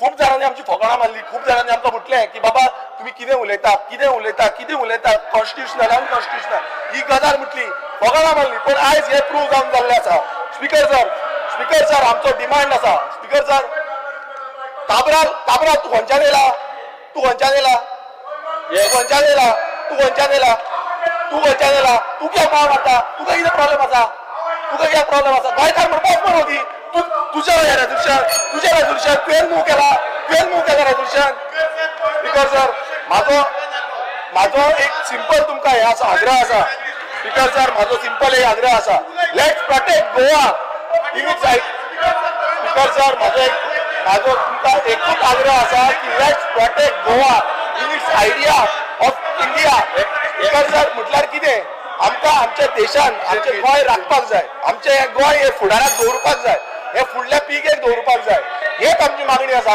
खूप जणांनी आमची फोकाणां मारली, खूप जणांनी आमकां म्हटलें की बाबा तुम्ही कितें उलयता कॉन्स्टिट्युशनल अनकॉन्स्टिट्युशनल ही गजाल म्हटली, फोकाणां मारली. पण आयज हे प्रूव जावन जाल्लें आसा. स्पीकर सर आमचो डिमांड आसा. स्पीकर सर काबराल तू खंयच्यान येयला? तू कित्याक पाव मारता? तुका कितें प्रॉब्लेम आसा? गोंयकार म्हणपाक मरोदी तुझ्या रेझोल्युशन तुवें मूव केला रेझोल्युशन. स्पीकर सर म्हाजो एक सिंपल तुमकां हे आसा, आग्रह आसा. स्पीकर सर म्हाजो सिंपल एक आग्रह आसा. Let's protect Goa in its right. Speaker sir म्हाजो तुमकां एकूच आग्रह आसा की let's protect Goa in its idea of India. Speaker sir म्हटल्यार कितें, आमकां आमच्या देशान आमचें गोंय राखपाक जाय, आमचें गोंय हे फुडाराक दवरपाक जाय, हे फुडल्या पिळगेक दवरपाक जाय. हेच आमची मागणी आसा.